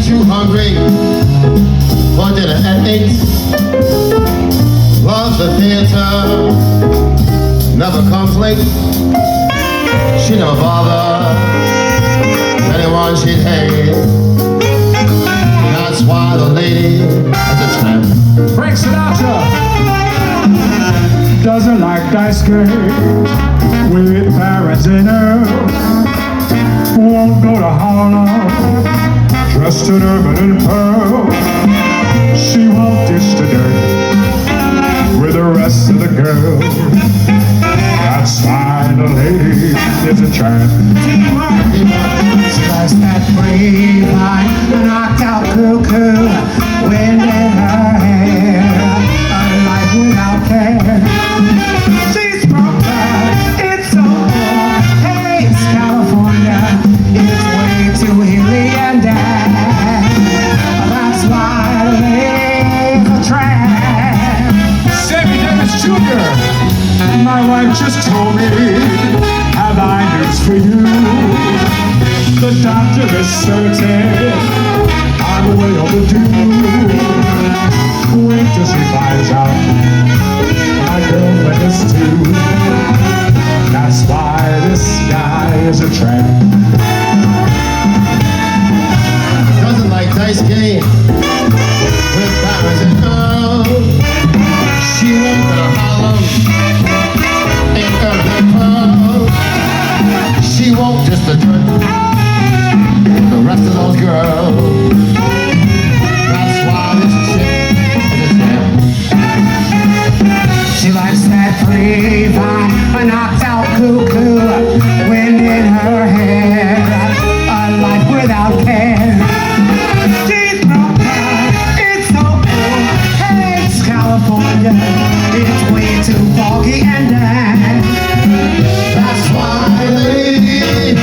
too hungry for dinner at 8. Loves the theater, never comes late. She never bothers anyone she'd hate. That's why the lady is a tramp. Frank Sinatra doesn't like ice cream with parents in her. Won't go to Harlem dressed in urban and pearl. She won't dish the dirt with the rest of the girls. That's why the lady is a tramp. She likes that free line, knocked out cuckoo, wind in her hair, a life without care. She's from it's so warm. Hey, it's California, it's way too hilly and damp. That's why the lady's a tramp. Sammy Davis Jr. My wife just told me, have I news for you? The doctor is certain I'm way overdue. Wait till she finds out my girlfriend is too. That's why this guy is a tramp. Doesn't like dice game with parents and girls. She won't go to Harlem in urban pearl. She won't just the dirt with the rest of those girls. That's why this chick is a tramp. She likes that free vibe, a knocked out cuckoo, wind in her hair, a life without care. She's broken, it's so cool. Hey, it's California, it's way too foggy and damp. That's why, lady.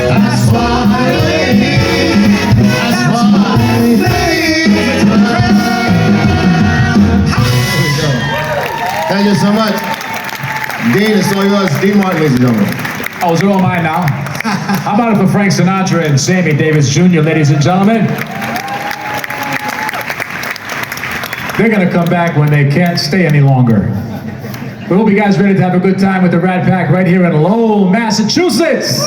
That's why, lady. That's why, lady. Thank you so much. Dean, it's all yours. Dean Martin, ladies and gentlemen. Oh, is it all mine now? How about it for Frank Sinatra and Sammy Davis Jr., ladies and gentlemen? They're gonna come back when they can't stay any longer. We hope you guys are ready to have a good time with the Rat Pack right here in Lowell, Massachusetts.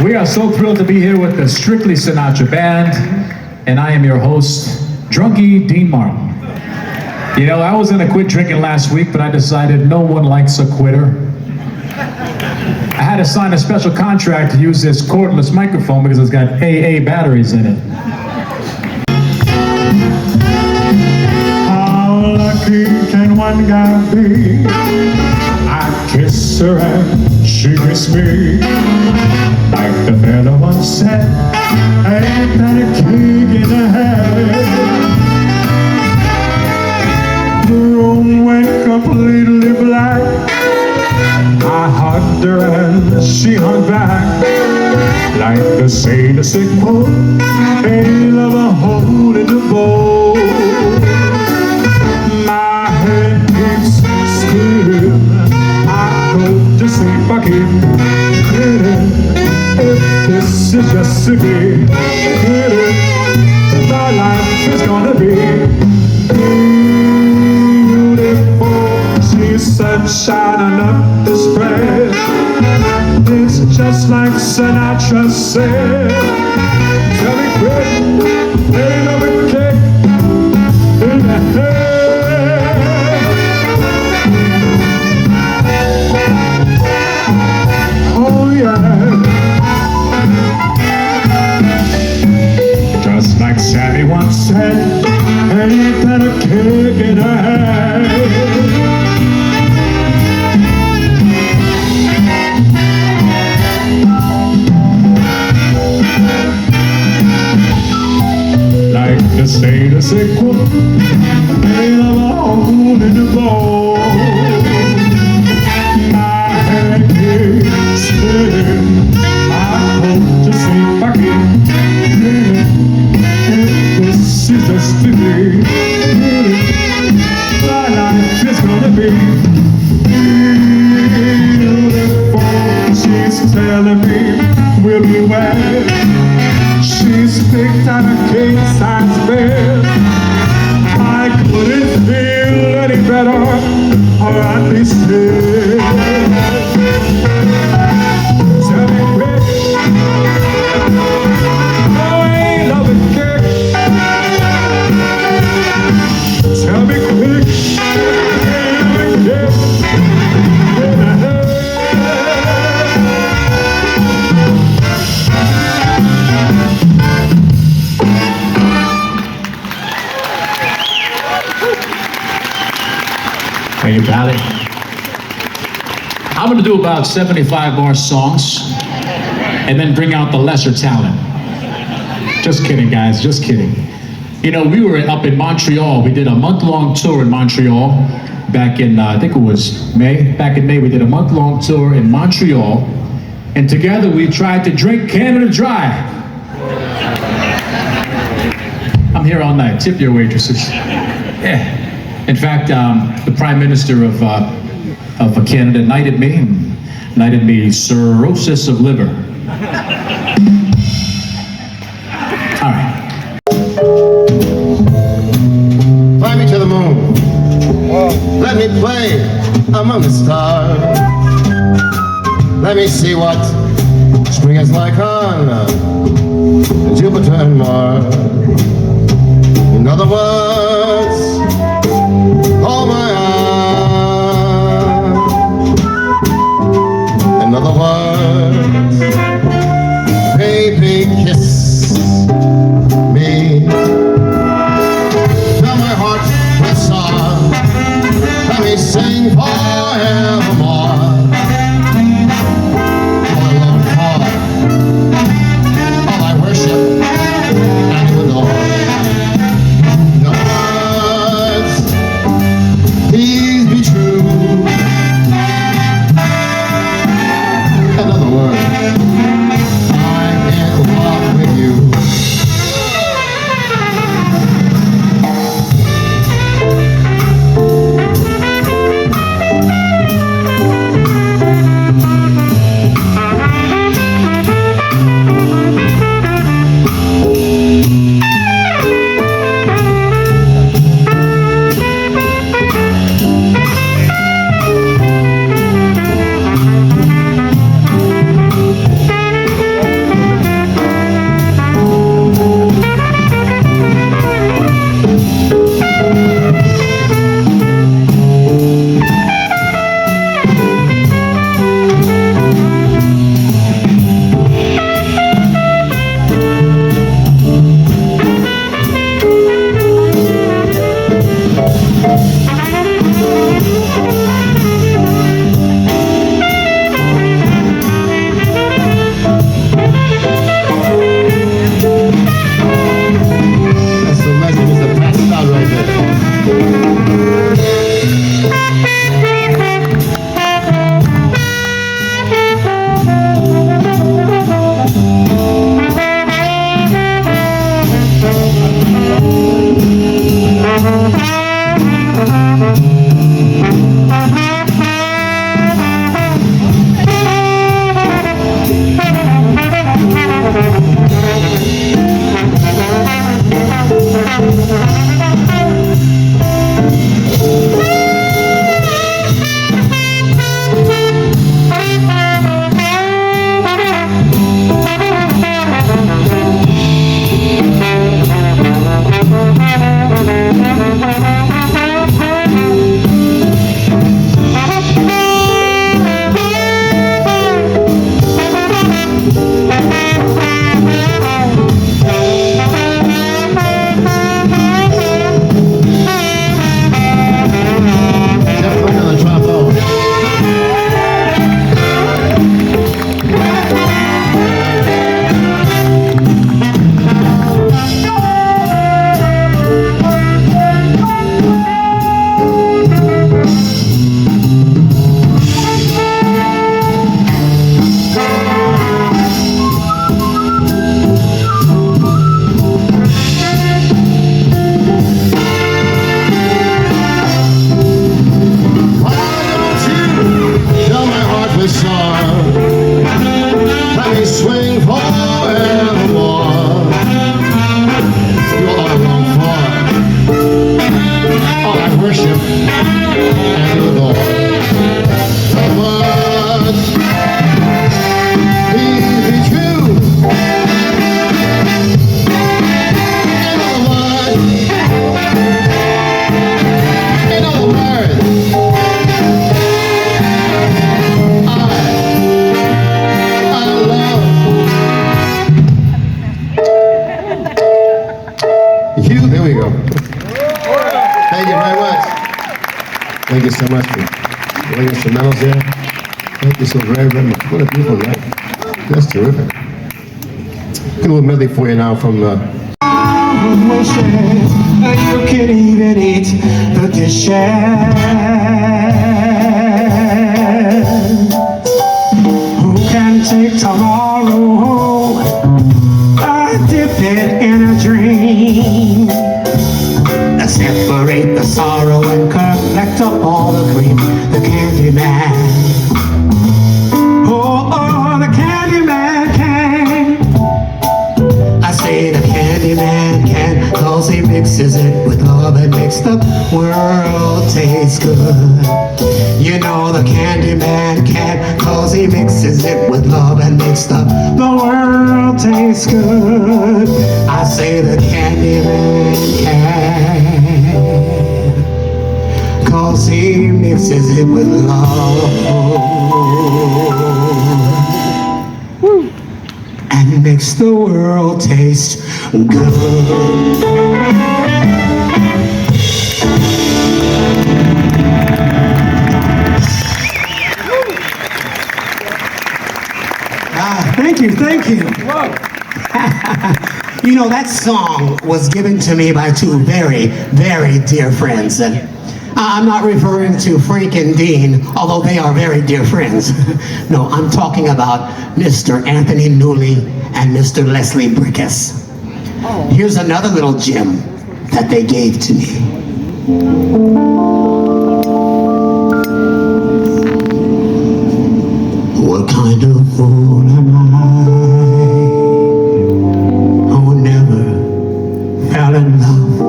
We are so thrilled to be here with the Strictly Sinatra Band, and I am your host, Drunky Dean Martin. You know, I was gonna quit drinking last week, but I decided no one likes a quitter. I had to sign a special contract to use this cordless microphone because it's got AA batteries in it. How lucky can one guy be? I kiss her and she kiss me. Like the fella once said, ain't that a kick in the head? The room went completely black. I hugged her and she hung back. Like the sailor said, quote, ain't love a hole in the boat. My head keeps spinning. I go to sleep, I keep grinning. If this is just to be kidding, my life is gonna be beautiful. She's sunshine enough to spread. It's just like Sinatra said. Tell me quick, ain't no kick in the head. Oh yeah. Just like Sammy once said, ain't that a kick in the head? Like the sailor said, quote, ain't love a hole in the boat. My head keeps spinning. I hope to see if I can this is just to be. My life is gonna be beautiful. She's telling me we'll be wed. She's perfect on a king-size bed. I couldn't feel any better, or I'd be scared. Tell me quick, how ain't loving kick? Tell me quick, ain't loving kick? Thank you, Pally. I'm going to do about 75 more songs and then bring out the lesser talent. Just kidding, guys, just kidding. You know, we were up in Montreal. We did a month-long tour in Montreal back in, I think it was May. Back in May, we did a month-long tour in Montreal. And together we tried to drink Canada dry. I'm here all night. Tip your waitresses. Yeah. In fact, the Prime Minister of Canada knighted me cirrhosis of liver. All right. Fly me to the moon. Let me play among the stars. Let me see what spring is like on Jupiter and Mars. In other words, hold my arm. In other words, baby, kiss me. Fill my heart with song. Let me sing forevermore. All I long for, all I worship and adore. No words, please be true. In other words, I'm in love with you. That's the legend, Mr. Pascal right there. cue. There we go. Thank you very much. Thank you so much for giving us some medals there. Thank you so very, very much. What a beautiful night. That's terrific. A little medley for you now from wishes you can even eat the dishes. Who can take tomorrow, dip it in a dream, separate the sorrow and collect up all the cream, the candy man. Oh, the candy man can. I say the candy man can, 'cause he mixes it with love and makes the world taste good. You know the candy man can, 'cause he mixes it with love and makes the world taste good. I say the candy man can, 'cause he mixes it with love and makes the world taste good. Thank you, thank you. You know, that song was given to me by two very, very dear friends. And I'm not referring to Frank and Dean, although they are very dear friends. No, I'm talking about Mr. Anthony Newley and Mr. Leslie Brickus. Here's another little gem that they gave to me. What kind of fool am I, who never fell in love?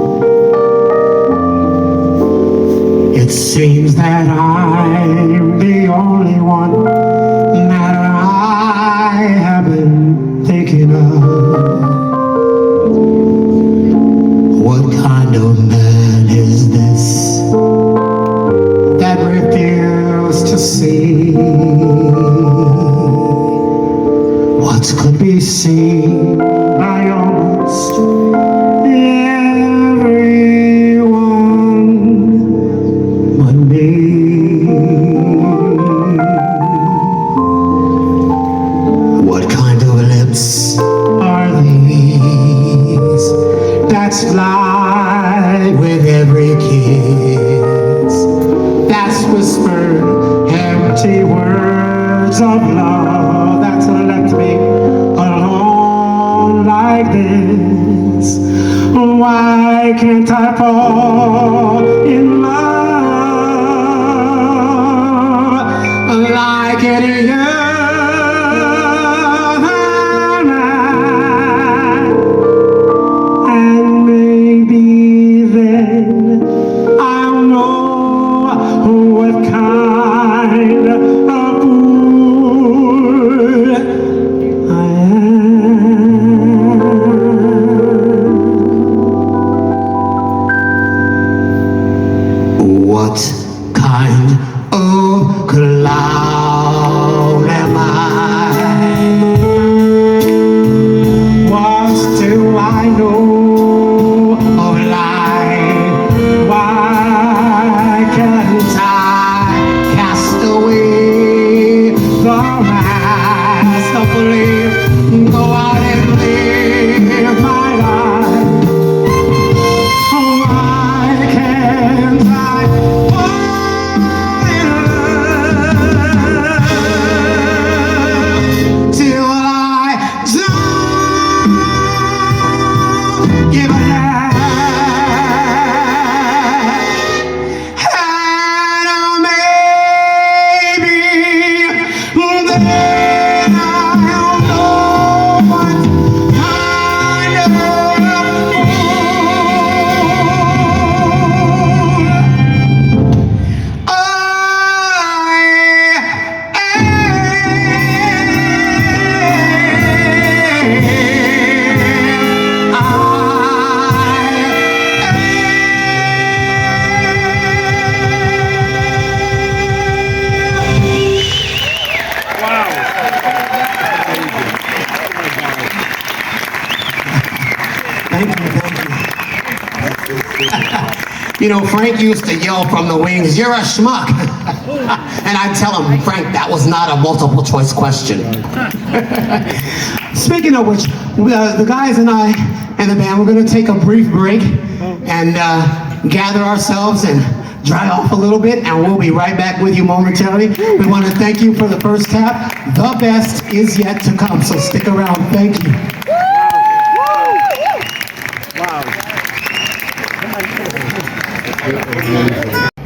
It seems that I'm the only one that I have been thinking of. What kind of man is this that refused to see what could be seen by almost everyone but me? What kind of lips are these that fly with every kiss, that's whispered empty words of love, that's left me alone like this? Why can't I fall in love like any other man? And maybe then I'll know what kind of fool I am. What kind of clown am I? What do I know of life? Why can't I cast away the mask of belief, go out and live my life? Why can't I fall in love till I don't give a damn? And maybe then I'll know what kind of fool Thank you, thank you. You know, Frank used to yell from the wings, "You're a schmuck." And I'd tell him, "Frank, that was not a multiple choice question." Speaking of which, the guys and I and the band, we're going to take a brief break and gather ourselves and dry off a little bit, and we'll be right back with you momentarily. We want to thank you for the first tap. The best is yet to come, so stick around. Thank you.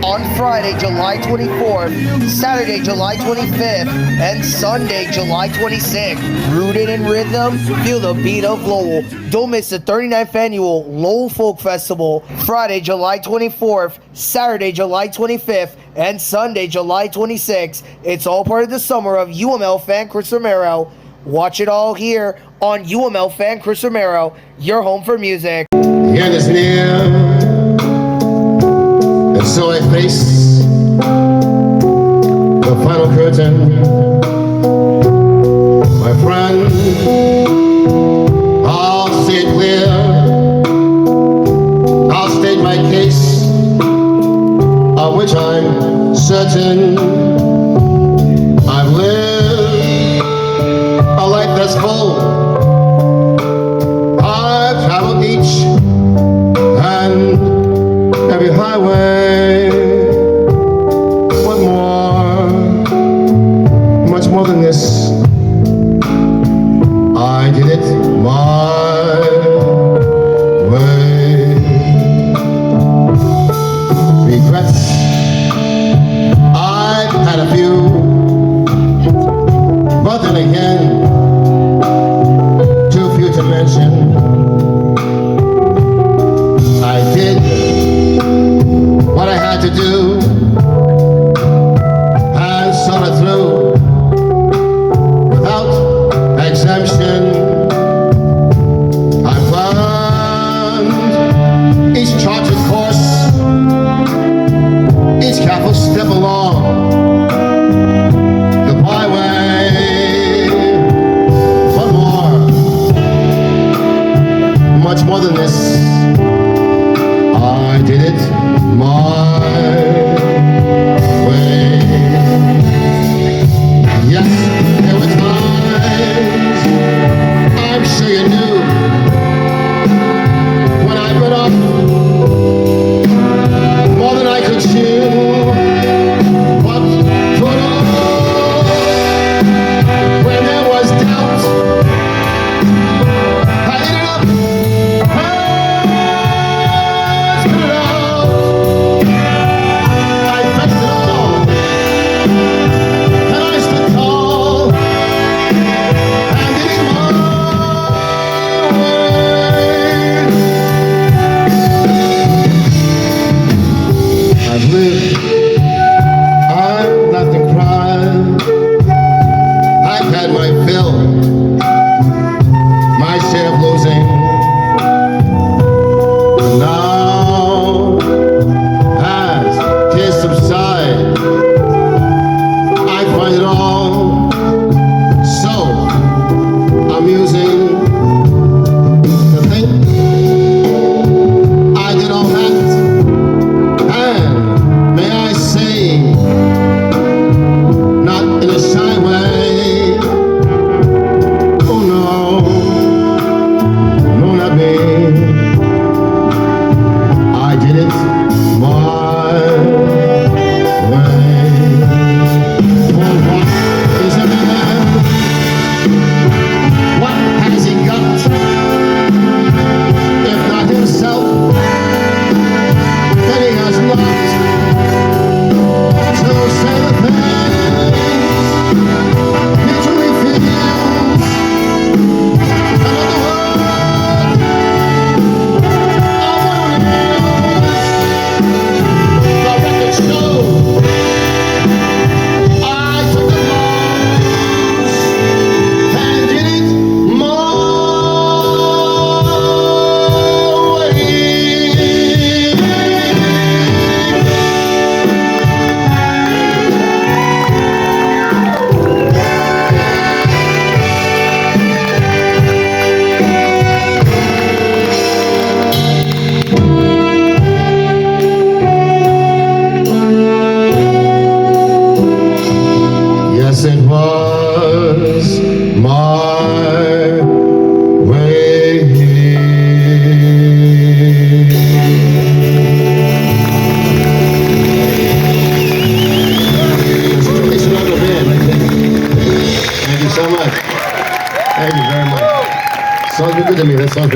On Friday, July 24th, Saturday, July 25th, and Sunday, July 26th. Rooted in rhythm, feel the beat of Lowell. Don't miss the 39th annual Lowell Folk Festival, Friday, July 24th, Saturday, July 25th, and Sunday, July 26th. It's all part of the summer of UML fan Chris Romero. Watch it all here on UML fan Chris Romero, your home for music. The end is near. And so I face the final curtain. My friend, I'll say it clear. I'll state my case, of which I'm certain. I've lived a life that's full. I've traveled each and every highway. What more, much more than this, I did it my way. Regrets, I've had a few, but then again, too few to mention. I did what I had to do and saw it through without exemption. I planned each charted course, each careful step along the byway. What more, much more than this, I did it my way. Yes, there were times, I'm sure you knew, when I bit off more than I could chew. But put on, when there was doubt, I ate it up.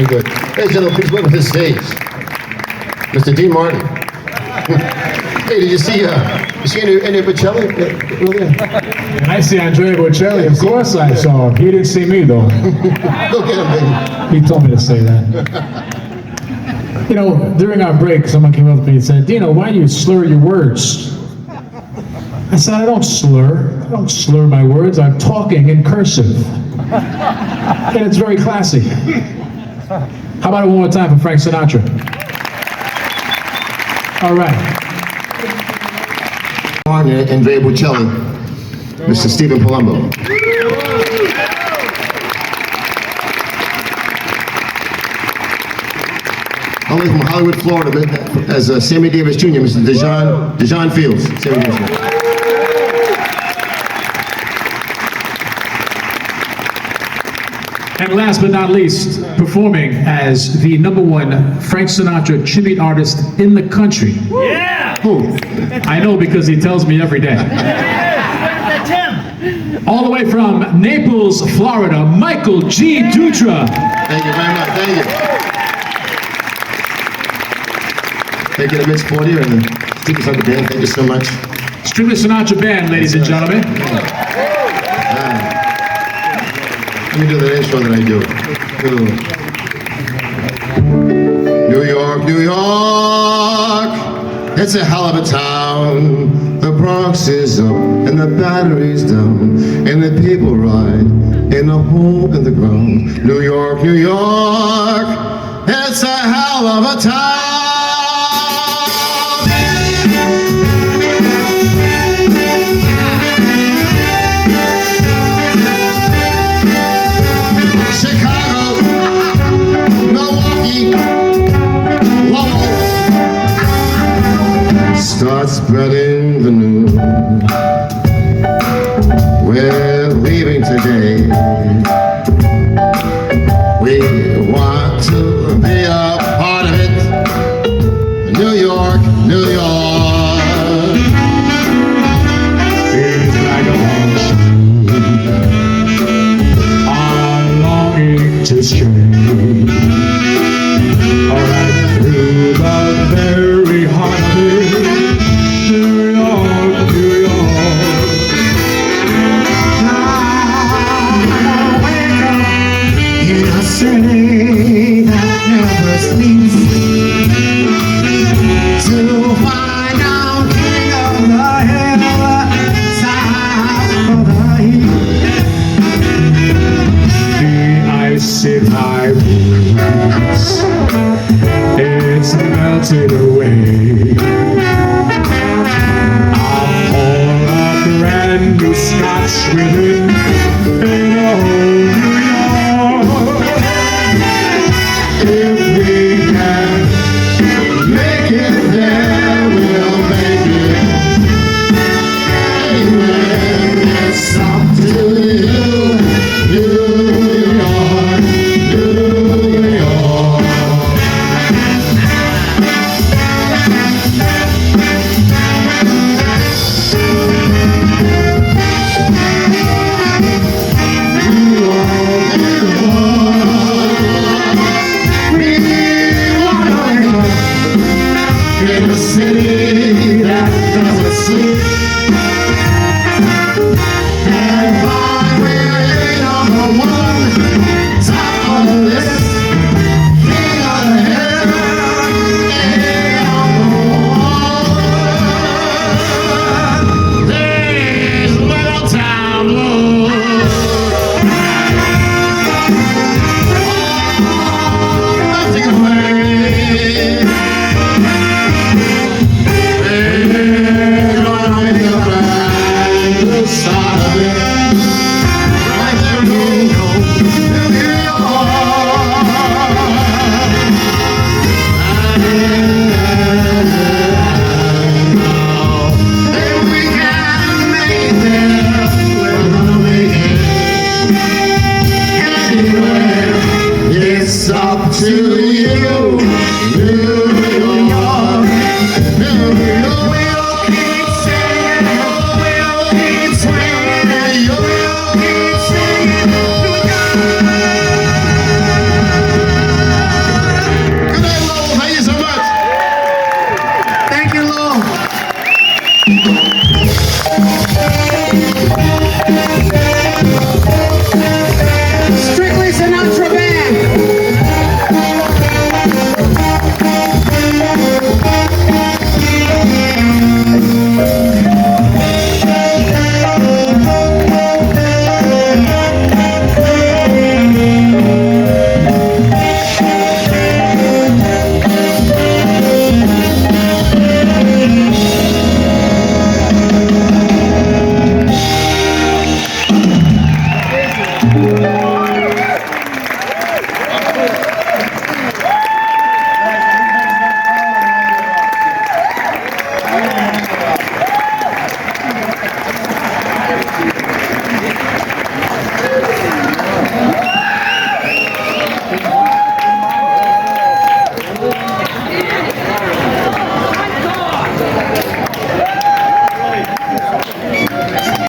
good. Ladies and gentlemen, please welcome to the stage, Mr. Dean Martin. Hey, did you see any Bocelli earlier? And I see Andrea Bocelli. Of course I saw him. He didn't see me, though. Go get him, baby. He told me to say that. You know, during our break, someone came up to me and said, Dino, why do you slur your words? I said, I don't slur. I don't slur my words. I'm talking in cursive. And it's very classy. How about it one more time for Frank Sinatra? All right. And Andrea Bocelli, Mr. Stephen Palumbo. All the way from Hollywood, Florida, as Sammy Davis Jr., Mr. Dejon Fields. Sammy Davis Jr. And last but not least, performing as the #1 Frank Sinatra tribute artist in the country. Yeah! Who? I know because he tells me every day. That's him! All the way from Naples, Florida, Michael G. Dutra. Thank you very much. Thank you. Thank you to Miss Portier and the Stevie Sinatra Band. Thank you so much. Strictly Sinatra Band, ladies and gentlemen. Let me do the intro that I do. New York, New York, it's a hell of a town. The Bronx is up and the Battery's down, and the people ride in a hole in the ground. New York, New York, it's a hell of a town. Start spreading the news. We're leaving today. We want to be a part of it. New York, New York. It's like a I'm longing to stray. All right, through the very heart of it. New York, New York. Now wake up in a city that never sleeps to find out king of the hill, south of the heat. The ice in my boots, it's melted away. Brand new Scotch with it in old New York. If we can make it there, we'll make it. Anywhere, it's up to you, New York, New York. In a city that doesn't sleep, and find we're #1, top of the list, king of the hill, king of the world. There's little town blues. Nothing away. It's up to you.